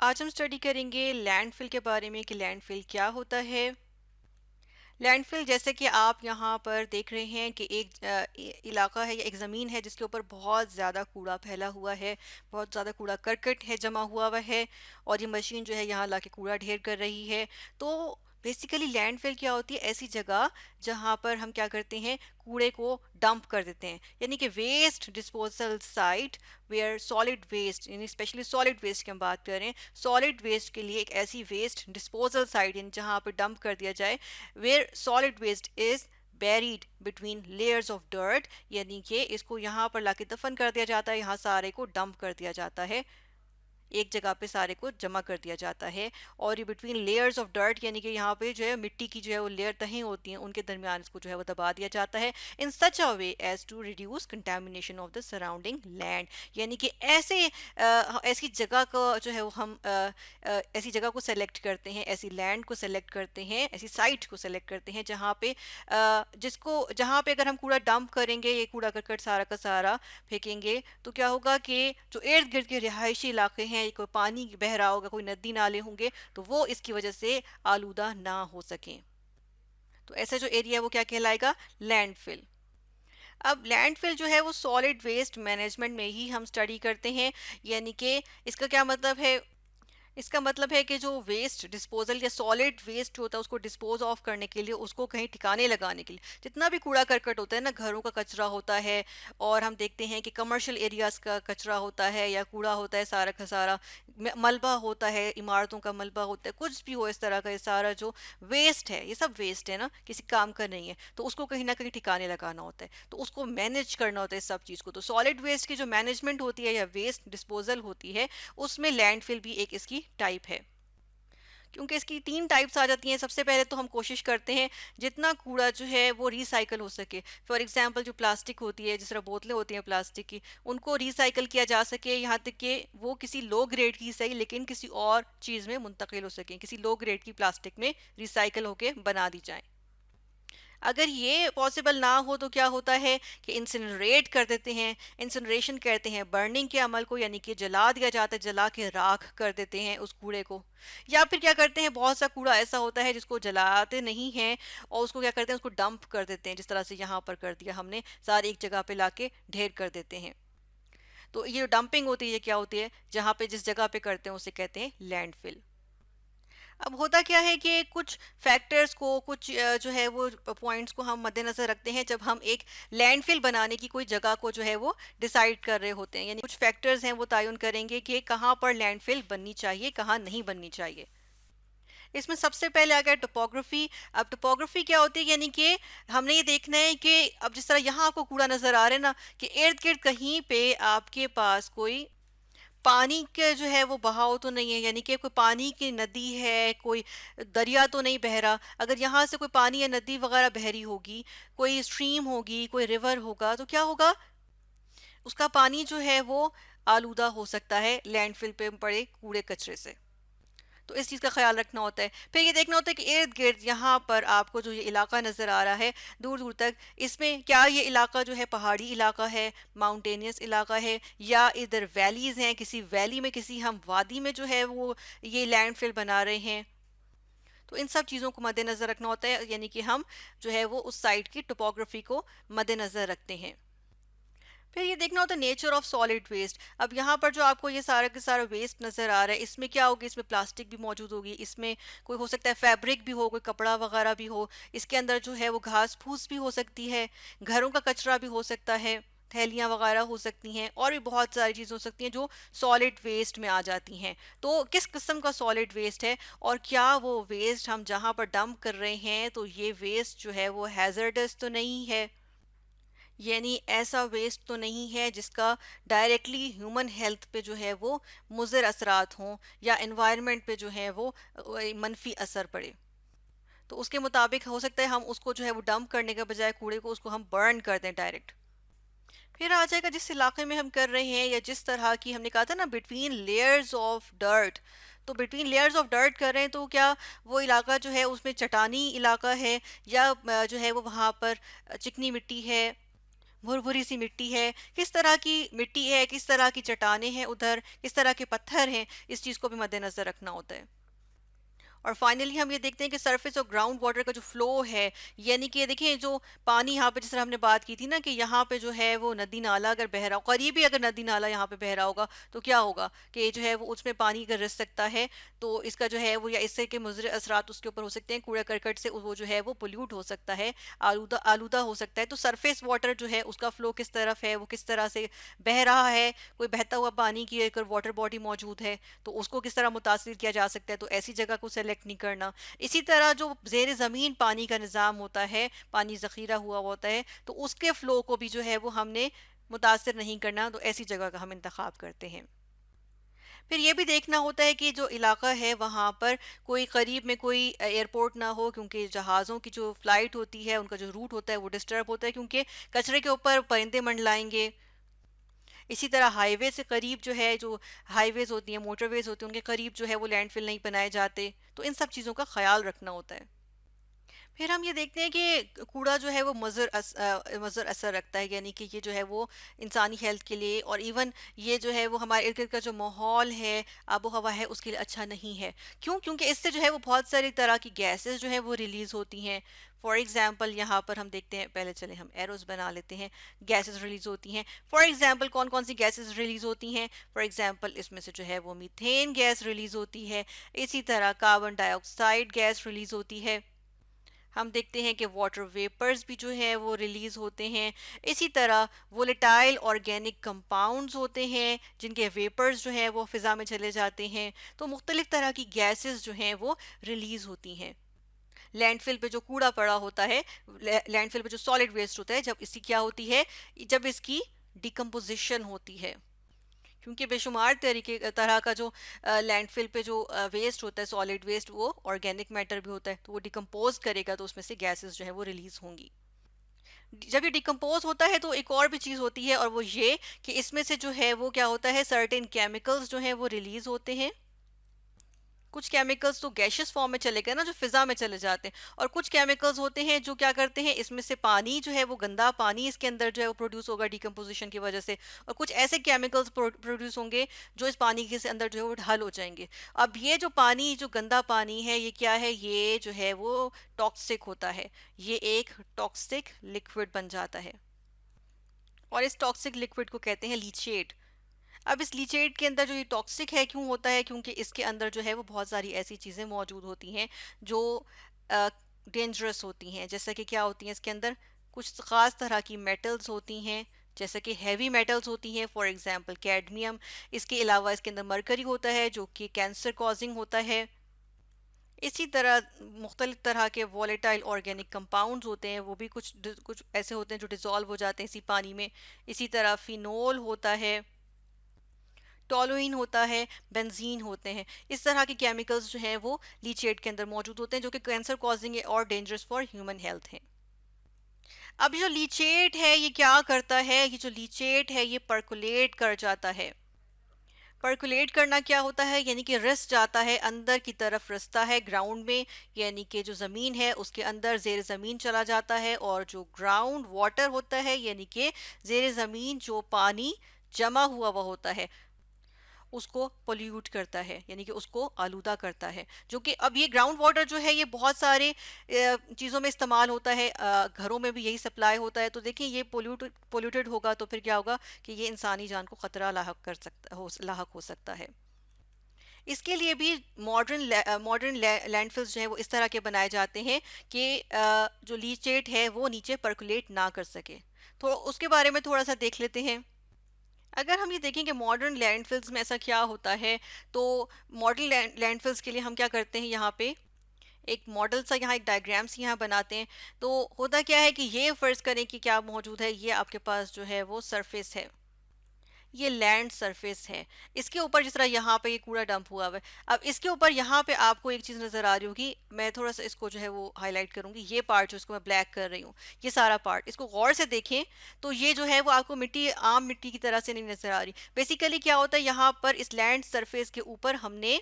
आज हम स्टडी करेंगे लैंडफिल के बारे में कि लैंडफिल क्या होता है। लैंडफिल जैसे कि आप यहाँ पर देख रहे हैं कि एक इलाका है या एक ज़मीन है जिसके ऊपर बहुत ज़्यादा कूड़ा फैला हुआ है, बहुत ज़्यादा कूड़ा करकट है जमा हुआ है और ये मशीन जो है यहाँ लाके कूड़ा ढेर कर रही है। तो बेसिकली लैंडफिल क्या होती है? ऐसी जगह जहाँ पर हम क्या करते हैं, कूड़े को डंप कर देते हैं, यानी कि waste disposal site where solid waste, यानी स्पेशली सॉलिड वेस्ट की हम बात करें, सॉलिड वेस्ट के लिए एक ऐसी वेस्ट डिस्पोजल साइट यानी जहाँ पर डंप कर दिया जाए, where solid waste is buried between layers of dirt, यानी कि इसको यहाँ पर लाके दफन कर दिया जाता है, यहाँ सारे को डंप कर दिया जाता है, एक जगह पे सारे को जमा कर दिया जाता है। और ये बिटवीन लेयर्स ऑफ डर्ट यानी कि यहाँ पे जो है मिट्टी की जो है वो लेयर तहें होती हैं, उनके दरमियान इसको जो है वो दबा दिया जाता है, in such a way as to reduce contamination of the surrounding land. यानी कि ऐसी जगह को जो है वो हम ऐसी जगह को सेलेक्ट करते हैं, ऐसी लैंड को सेलेक्ट करते हैं, ऐसी साइट को सेलेक्ट करते हैं जहाँ पे जहाँ पे अगर हम कूड़ा डंप करेंगे, ये कूड़ा करकट सारा का सारा फेंकेंगे, तो क्या होगा कि जो इर्द गिर्द के रिहायशी इलाके हैं, कोई पानी बह रहा होगा, कोई नदी नाले होंगे, तो वो इसकी वजह से आलूदा ना हो सकें। तो ऐसा जो एरिया है वो क्या कहलाएगा? लैंडफिल। अब लैंडफिल जो है वो सॉलिड वेस्ट मैनेजमेंट में ही हम स्टडी करते हैं, यानी कि इसका क्या मतलब है? इसका मतलब है कि जो वेस्ट डिस्पोजल या सॉलिड वेस्ट होता है उसको डिस्पोज ऑफ करने के लिए, उसको कहीं ठिकाने लगाने के लिए, जितना भी कूड़ा करकट होता है ना, घरों का कचरा होता है, और हम देखते हैं कि कमर्शियल एरियाज का कचरा होता है या कूड़ा होता है, सारा का सारा मलबा होता है, इमारतों का मलबा होता है, कुछ भी हो इस तरह का, ये सारा जो वेस्ट है ये सब वेस्ट है ना, किसी काम का नहीं है, तो उसको कहीं ना कहीं ठिकाने लगाना होता है, तो उसको मैनेज करना होता है इस सब चीज़ को। तो सॉलिड वेस्ट की जो मैनेजमेंट होती है या वेस्ट डिस्पोजल होती है, उसमें लैंडफिल भी एक इसकी टाइप है। क्योंकि इसकी तीन टाइप्स आ जाती हैं। सबसे पहले तो हम कोशिश करते हैं जितना कूड़ा जो है वो रिसाइकल हो सके। फॉर एग्जांपल जो प्लास्टिक होती है, जिस तरह बोतलें होती हैं प्लास्टिक की, उनको रिसाइकल किया जा सके, यहाँ तक कि वो किसी लो ग्रेड की सही लेकिन किसी और चीज़ में मुंतकिल हो सके, किसी लो ग्रेड की प्लास्टिक में रिसाइकल होके बना दी जाए। अगर ये पॉसिबल ना हो तो क्या होता है कि इंसिनरेट कर देते हैं। इंसिनरेशन कहते हैं बर्निंग के अमल को, यानी कि जला दिया जाता है, जला के राख कर देते हैं उस कूड़े को। या फिर क्या करते हैं, बहुत सा कूड़ा ऐसा होता है जिसको जलाते नहीं हैं और उसको क्या करते हैं, उसको डंप कर देते हैं, जिस तरह से यहाँ पर कर दिया हमने, सारे एक जगह पे लाके ढेर कर देते हैं। तो ये डंपिंग होती है, ये क्या होती है, जहाँ पे जिस जगह पे करते हैं उसे कहते हैं लैंडफिल। अब होता क्या है कि कुछ फैक्टर्स को, कुछ जो है वो पॉइंट्स को हम मद्देनज़र रखते हैं जब हम एक लैंडफिल बनाने की कोई जगह को जो है वो डिसाइड कर रहे होते हैं, यानी कुछ फैक्टर्स हैं वो तयन करेंगे कि कहाँ पर लैंडफिल बननी चाहिए, कहाँ नहीं बननी चाहिए। इसमें सबसे पहले आ गया टोपोग्राफी। अब टोपोग्राफी क्या होती है, यानी कि हमने ये देखना है कि अब जिस तरह यहाँ आपको कूड़ा नज़र आ रहा है ना, कि इर्द गिर्द कहीं पे आपके पास कोई पानी का जो है वो बहाव तो नहीं है, यानी कि कोई पानी की नदी है, कोई दरिया तो नहीं बह रहा। अगर यहाँ से कोई पानी या नदी वगैरह बह रही होगी, कोई स्ट्रीम होगी, कोई रिवर होगा, तो क्या होगा, उसका पानी जो है वो आलूदा हो सकता है लैंडफिल पे पड़े कूड़े कचरे से। तो इस चीज़ का ख्याल रखना होता है। फिर ये देखना होता है कि इर्द गिर्द यहाँ पर आपको जो ये इलाका नज़र आ रहा है दूर दूर तक, इसमें क्या ये इलाका जो है पहाड़ी इलाका है, माउंटेनियस इलाका है, या इधर वैलीज़ हैं, किसी वैली में, किसी हम वादी में जो है वो ये लैंडफिल बना रहे हैं। तो इन सब चीज़ों को मद्देनज़र रखना होता है, यानी कि हम जो है वो उस साइट की टोपोग्राफी को मद्देनज़र रखते हैं। फिर ये देखना होता है नेचर ऑफ सॉलिड वेस्ट। अब यहाँ पर जो आपको ये सारा का सारा वेस्ट नज़र आ रहा है, इसमें क्या होगी, इसमें प्लास्टिक भी मौजूद होगी, इसमें कोई हो सकता है फैब्रिक भी हो, कोई कपड़ा वगैरह भी हो, इसके अंदर जो है वो घास फूस भी हो सकती है, घरों का कचरा भी हो सकता है, थैलियाँ वगैरह हो सकती हैं, और भी बहुत सारी चीज़ें हो सकती हैं जो सॉलिड वेस्ट में आ जाती हैं। तो किस किस्म का सॉलिड वेस्ट है, और क्या वो वेस्ट हम जहाँ पर डंप कर रहे हैं, तो ये वेस्ट जो है वो हैजर्डस तो नहीं है, यानी ऐसा वेस्ट तो नहीं है जिसका डायरेक्टली ह्यूमन हेल्थ पे जो है वो मुज़र असरात हों, या एनवायरनमेंट पे जो है वो मनफी असर पड़े। तो उसके मुताबिक हो सकता है हम उसको जो है वो डंप करने के बजाय कूड़े को उसको हम बर्न कर दें डायरेक्ट। फिर आ जाएगा जिस इलाके में हम कर रहे हैं, या जिस तरह की हमने कहा था ना बिटवीन लेयर्स ऑफ डर्ट, तो बिटवीन लेयर्स ऑफ डर्ट कर रहे हैं, तो क्या वो इलाका जो है उसमें चटानी इलाका है, या जो है वो वहाँ पर चिकनी मिट्टी है, भुरभुरी सी मिट्टी है, किस तरह की मिट्टी है, किस तरह की चट्टानें हैं उधर, किस तरह के पत्थर हैं, इस चीज़ को भी मद्देनज़र रखना होता है। और फाइनली हम ये देखते हैं कि सरफेस और ग्राउंड वाटर का जो फ्लो है, यानी कि देखिए जो पानी यहाँ पे, जिस तरह हमने बात की थी ना कि यहाँ पे जो है वो नदी नाला अगर बह रहा हो, करीबी अगर नदी नाला यहाँ पे बह रहा होगा, तो क्या होगा कि जो है वो उसमें पानी अगर रिस सकता है, तो इसका जो है वो, या इससे के मुज़र असरात उसके ऊपर हो सकते हैं, कूड़ा करकट से वो जो है वो पोल्यूट हो सकता है, आलूदा आलूदा हो सकता है। तो सरफेस वाटर जो है उसका फ्लो किस तरफ है, वो किस तरह से बह रहा है, कोई बहता हुआ पानी की अगर वाटर बॉडी मौजूद है तो उसको किस तरह मुतासिर किया जा सकता है, तो ऐसी जगह को सेलेक्ट नहीं करना। इसी तरह जो ज़ेर ज़मीन पानी का निज़ाम होता है, पानी ज़ख़ीरा हुआ होता है, तो उसके फ़्लो को भी जो है वो हमने मुतासिर नहीं करना, तो ऐसी जगह का हम इंतखाब करते हैं। फिर ये भी देखना होता है कि जो इलाका है वहाँ पर कोई करीब में कोई एयरपोर्ट ना हो, क्योंकि जहाज़ों की जो फ़्लाइट होती है उनका जो रूट होता है वो डिस्टर्ब होता है, क्योंकि कचरे के ऊपर परिंदे मंडलाएंगे। इसी तरह हाईवे से करीब जो है, जो हाईवेज होती हैं, मोटरवेज होती हैं, उनके करीब जो है वो लैंडफिल नहीं बनाए जाते। तो इन सब चीज़ों का ख्याल रखना होता है। फिर हम ये देखते हैं कि कूड़ा जो है वो मुज़र असर रखता है, यानी कि ये जो है वो इंसानी हेल्थ के लिए, और इवन ये जो है वो हमारे इर्द गिर्द का जो माहौल है, आबो हवा है, उसके लिए अच्छा नहीं है। क्यों? क्योंकि इससे जो है वो बहुत सारी तरह की गैसेस जो है वो रिलीज़ होती हैं। फॉर एग्जाम्पल यहाँ पर हम देखते हैं, पहले चले हम एरोज बना लेते हैं। गैसेस रिलीज़ होती हैं, फॉर एग्जाम्पल कौन कौन सी गैसेस रिलीज़ होती हैं? फॉर एग्जाम्पल इसमें से जो है वो मीथेन गैस रिलीज़ होती है। इसी तरह कार्बन डाइऑक्साइड गैस रिलीज़ होती है। हम देखते हैं कि वाटर वेपर्स भी जो है वो रिलीज होते हैं। इसी तरह वोलेटाइल ऑर्गेनिक कंपाउंड्स होते हैं जिनके वेपर्स जो है वो फिज़ा में चले जाते हैं। तो मुख्तलिफ तरह की गैसेस जो हैं वो रिलीज होती हैं। लैंडफिल पे जो कूड़ा पड़ा होता है, लैंडफिल पे जो सॉलिड वेस्ट होता है, जब इसकी क्या होती है, जब इसकी डिकम्पोजिशन होती है, क्योंकि बेशुमार तरीके तरह का जो लैंडफिल पे जो वेस्ट होता है, सॉलिड वेस्ट, वो ऑर्गेनिक मैटर भी होता है, तो वो डिकम्पोज करेगा तो उसमें से गैसेस जो है वो रिलीज होंगी। जब ये डिकम्पोज होता है तो एक और भी चीज़ होती है, और वो ये कि इसमें से जो है वो क्या होता है, सर्टेन केमिकल्स जो हैं वो रिलीज होते हैं। कुछ केमिकल्स तो गैशियस फॉर्म में चले गए ना, जो फिजा में चले जाते हैं, और कुछ केमिकल्स होते हैं जो क्या करते हैं, इसमें से पानी जो है वो गंदा पानी इसके अंदर जो है वो प्रोड्यूस होगा डिकम्पोजिशन की वजह से, और कुछ ऐसे केमिकल्स प्रोड्यूस होंगे जो इस पानी के से अंदर जो है वो ढल हो जाएंगे। अब ये जो पानी, जो गंदा पानी है, ये क्या है, ये जो है वो टॉक्सिक होता है। ये एक टॉक्सिक लिक्विड बन जाता है, और इस टॉक्सिक लिक्विड को कहते हैं लीचेट। अब इस लीचेट के अंदर जो ये टॉक्सिक है, क्यों होता है? क्योंकि इसके अंदर जो है वो बहुत सारी ऐसी चीज़ें मौजूद होती हैं जो डेंजरस होती हैं। जैसे कि क्या होती हैं इसके अंदर, कुछ ख़ास तरह की मेटल्स होती हैं, जैसे कि हैवी मेटल्स होती हैं, फॉर एग्जांपल कैडमियम। इसके अलावा इसके अंदर मरकरी होता है जो कि कैंसर कॉजिंग होता है। इसी तरह मुख्तलिफ तरह के वॉलेटाइल ऑर्गेनिक कंपाउंड्स होते हैं, वो भी कुछ ऐसे होते हैं जो डिज़ोल्व हो जाते हैं इसी पानी में। इसी तरह फिनोल होता है, टोलुइन होता है, बेंजीन होते हैं। इस तरह के केमिकल्स जो हैं वो लीचेट के अंदर मौजूद होते हैं, जो कि कैंसर कॉजिंग है और डेंजरस फॉर ह्यूमन हेल्थ है। अब जो लीचेट है ये क्या करता है, ये जो लीचेट है ये परकुलेट कर जाता है। परकुलेट करना क्या होता है, यानी कि रिस जाता है, अंदर की तरफ रिसता है ग्राउंड में, यानी कि जो ज़मीन है उसके अंदर ज़ेर ज़मीन चला जाता है, और जो ग्राउंड वाटर होता है, यानी कि ज़ेर ज़मीन जो पानी जमा हुआ होता है, उसको पोल्यूट करता है, यानी कि उसको आलूदा करता है। जो कि अब ये ग्राउंड वाटर जो है ये बहुत सारे चीज़ों में इस्तेमाल होता है, घरों में भी यही सप्लाई होता है। तो देखिए ये पोल्यूटेड होगा तो फिर क्या होगा कि ये इंसानी जान को ख़तरा लाहक हो सकता है। इसके लिए भी मॉडर्न लैंडफिल्स जो है वो इस तरह के बनाए जाते हैं कि जो लीचेट है वो नीचे परकुलेट ना कर सके। तो उसके बारे में थोड़ा सा देख लेते हैं। अगर हम ये देखें कि मॉडर्न लैंडफिल्स में ऐसा क्या होता है, तो मॉडर्न लैंडफिल्स के लिए हम क्या करते हैं, यहाँ पे एक मॉडल सा, यहाँ एक डायग्राम्स यहाँ बनाते हैं। तो होता क्या है कि ये फ़र्ज़ करें कि क्या मौजूद है, ये आपके पास जो है वो सरफेस है, ये लैंड सरफेस है। इसके ऊपर जिस तरह यहाँ पे ये कूड़ा डंप हुआ हुआ है, अब इसके ऊपर यहाँ पे आपको एक चीज़ नज़र आ रही होगी, मैं थोड़ा सा इसको जो है वो हाईलाइट करूँगी, ये पार्ट जो इसको मैं ब्लैक कर रही हूँ, ये सारा पार्ट, इसको गौर से देखें तो ये जो है वो आपको मिट्टी, आम मिट्टी की तरह से नहीं नज़र आ रही। बेसिकली क्या होता है, यहाँ पर इस लैंड सरफेस के ऊपर हमने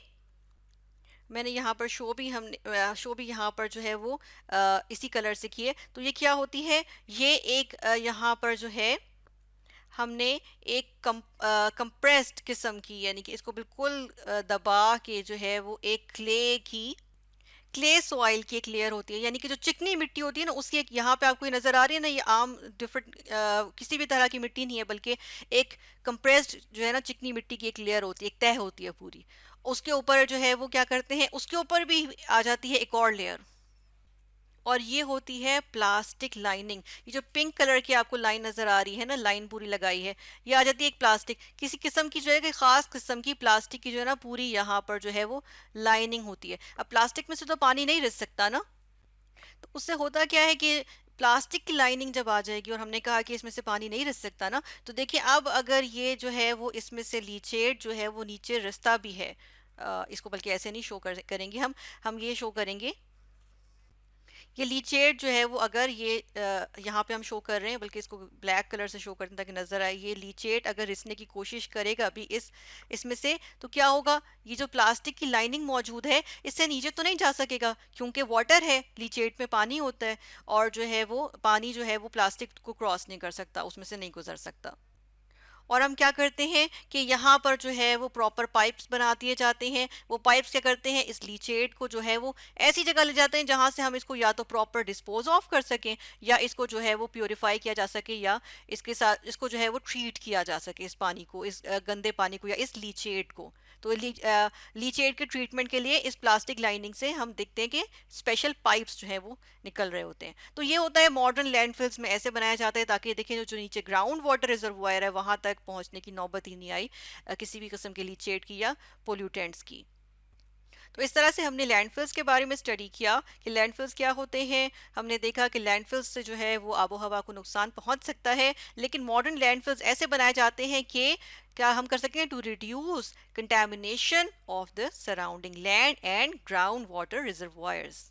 मैंने यहाँ पर शो भी यहाँ पर जो है वो इसी कलर से की है। तो ये क्या होती है, ये एक यहाँ पर जो है हमने एक कंप्रेस्ड किस्म की, यानी कि इसको बिल्कुल दबा के जो है वो एक क्ले सॉइल की एक लेयर होती है, यानी कि जो चिकनी मिट्टी होती है ना उसकी एक, यहाँ पे आपको ये नजर आ रही है ना, ये आम डिफरेंट किसी भी तरह की मिट्टी नहीं है, बल्कि एक कंप्रेस्ड जो है ना चिकनी मिट्टी की एक लेयर होती है, एक तह होती है पूरी। उसके ऊपर जो है वो क्या करते हैं, उसके ऊपर भी आ जाती है एक और लेयर, और ये होती है प्लास्टिक लाइनिंग। ये जो पिंक कलर की आपको लाइन नजर आ रही है ना, लाइन पूरी लगाई है, ये आ जाती है एक प्लास्टिक, किसी किस्म की जो है कि खास किस्म की प्लास्टिक की जो है ना पूरी यहाँ पर जो है वो लाइनिंग होती है। अब प्लास्टिक में से तो पानी नहीं रिस सकता ना, तो उससे होता क्या है कि प्लास्टिक की लाइनिंग जब आ जाएगी, और हमने कहा कि इसमें से पानी नहीं रिस सकता ना, तो देखिए अब अगर ये जो है वो इसमें से लीचेट जो है वो नीचे रिसता भी है, इसको बल्कि ऐसे नहीं शो करेंगे हम ये शो करेंगे, ये लीचेट जो है वो अगर ये यहाँ पे हम शो कर रहे हैं, बल्कि इसको ब्लैक कलर से शो करते हैं ताकि नजर आए, ये लीचेट अगर रिसने की कोशिश करेगा अभी इसमें से, तो क्या होगा, ये जो प्लास्टिक की लाइनिंग मौजूद है इससे नीचे तो नहीं जा सकेगा, क्योंकि वाटर है, लीचेट में पानी होता है, और जो है वो पानी जो है वो प्लास्टिक को क्रॉस नहीं कर सकता, उसमें से नहीं गुजर सकता। और हम क्या करते हैं कि यहाँ पर जो है वो प्रॉपर पाइप्स बना दिए जाते हैं। वो पाइप्स क्या करते हैं, इस लीचेट को जो है वो ऐसी जगह ले जाते हैं जहाँ से हम इसको या तो प्रॉपर डिस्पोज ऑफ कर सकें, या इसको जो है वो प्योरीफाई किया जा सके, या इसके साथ इसको जो है वो ट्रीट किया जा सके, इस पानी को, इस गंदे पानी को या इस लीचेट को। तो लीचेट के ट्रीटमेंट के लिए इस प्लास्टिक लाइनिंग से हम देखते हैं कि स्पेशल पाइप्स जो है वो निकल रहे होते हैं। तो ये होता है मॉडर्न लैंडफिल्स में ऐसे बनाया जाता है, ताकि देखिए जो नीचे ग्राउंड वाटर रिजर्वायर है वहां तक पहुंचने की नौबत ही नहीं आई किसी भी किस्म के लीचेट की या पोल्यूटेंट्स की। तो इस तरह से हमने लैंडफिल्स के बारे में स्टडी किया कि लैंडफिल्स क्या होते हैं। हमने देखा कि लैंडफिल्स से जो है वो आबो हवा को नुकसान पहुंच सकता है, लेकिन मॉडर्न लैंडफिल्स ऐसे बनाए जाते हैं कि क्या हम कर सकें to reduce contamination of the surrounding land and ground water reservoirs.